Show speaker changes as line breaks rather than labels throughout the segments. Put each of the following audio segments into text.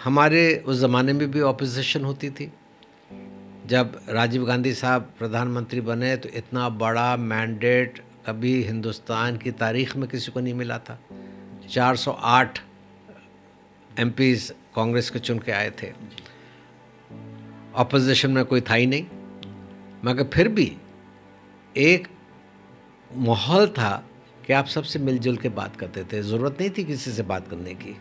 हमारे उस ज़माने में भी ऑपोजिशन होती थी। जब राजीव गांधी साहब प्रधानमंत्री बने तो इतना बड़ा मैंडेट कभी हिंदुस्तान की तारीख में किसी को नहीं मिला था। 408 एमपीज़ कांग्रेस के चुन के आए थे। ऑपोजिशन में कोई था ही नहीं, मगर फिर भी एक माहौल था कि आप सबसे मिलजुल के बात करते थे, ज़रूरत नहीं थी किसी से बात करने की।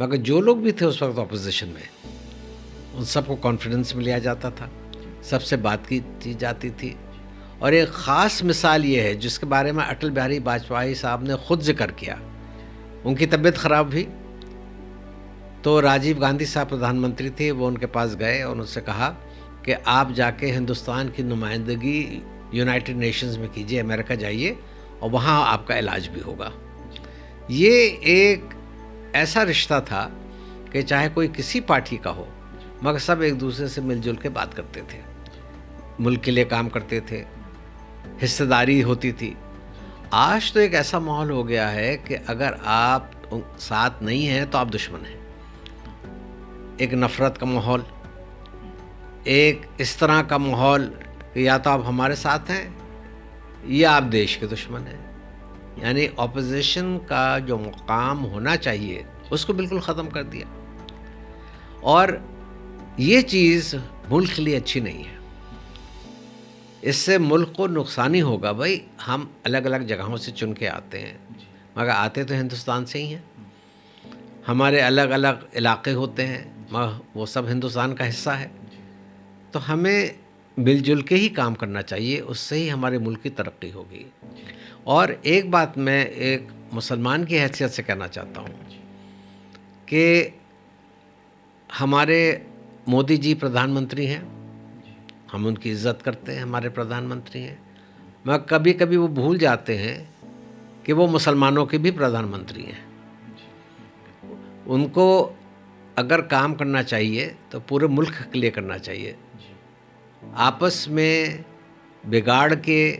मगर जो लोग भी थे उस वक्त ऑपोजिशन में, उन सबको कॉन्फिडेंस में लिया जाता था, सबसे बात की जाती थी। और एक ख़ास मिसाल ये है जिसके बारे में अटल बिहारी वाजपेयी साहब ने ख़ुद जिक्र किया। उनकी तबीयत ख़राब हुई तो राजीव गांधी साहब प्रधानमंत्री थे, वो उनके पास गए और उनसे कहा कि आप जाके हिंदुस्तान की नुमाइंदगी यूनाइटेड नेशंस में कीजिए, अमेरिका जाइए और वहाँ आपका इलाज भी होगा। ये एक ऐसा रिश्ता था कि चाहे कोई किसी पार्टी का हो, मगर सब एक दूसरे से मिलजुल के बात करते थे, मुल्क के लिए काम करते थे, हिस्सेदारी होती थी। आज तो एक ऐसा माहौल हो गया है कि अगर आप साथ नहीं हैं तो आप दुश्मन हैं। एक नफ़रत का माहौल, एक इस तरह का माहौल कि या तो आप हमारे साथ हैं या आप देश के दुश्मन हैं। यानी ऑपोजिशन का जो मुकाम होना चाहिए उसको बिल्कुल ख़त्म कर दिया। और ये चीज़ मुल्क के लिए अच्छी नहीं है। इससे मुल्क को नुकसान ही होगा। भाई, हम अलग अलग जगहों से चुन के आते हैं, मगर आते तो हिंदुस्तान से ही हैं। हमारे अलग अलग इलाके होते हैं, मगर वो सब हिंदुस्तान का हिस्सा है। तो हमें मिलजुल के ही काम करना चाहिए, उससे ही हमारे मुल्क की तरक्की होगी। और एक बात मैं एक मुसलमान की हैसियत से कहना चाहता हूँ कि हमारे मोदी जी प्रधानमंत्री हैं, हम उनकी इज़्ज़त करते हैं, हमारे प्रधानमंत्री हैं, मगर कभी कभी वो भूल जाते हैं कि वो मुसलमानों के भी प्रधानमंत्री हैं। उनको अगर काम करना चाहिए तो पूरे मुल्क के लिए करना चाहिए। आपस में बिगाड़ के,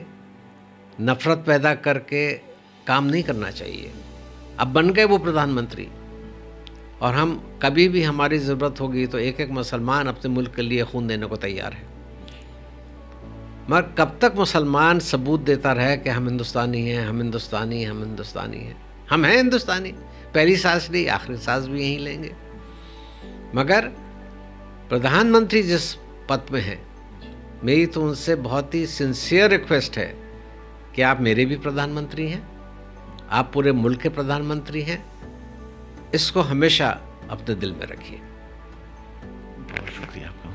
नफ़रत पैदा करके काम नहीं करना चाहिए। अब बन गए वो प्रधानमंत्री, और हम कभी भी हमारी ज़रूरत होगी तो एक एक मुसलमान अपने मुल्क के लिए खून देने को तैयार है। मगर कब तक मुसलमान सबूत देता रहे कि हम हिंदुस्तानी हैं, हम हिंदुस्तानी, हम हिंदुस्तानी हैं। हम हैं हिंदुस्तानी, पहली सांस ली, आखिरी सांस भी यहीं लेंगे। मगर प्रधानमंत्री जिस पद में हैं, मेरी तो उनसे बहुत ही सिंसियर रिक्वेस्ट है कि आप मेरे भी प्रधानमंत्री हैं, आप पूरे मुल्क के प्रधानमंत्री हैं। इसको हमेशा अपने दिल में रखिए।
बहुत शुक्रिया आपका।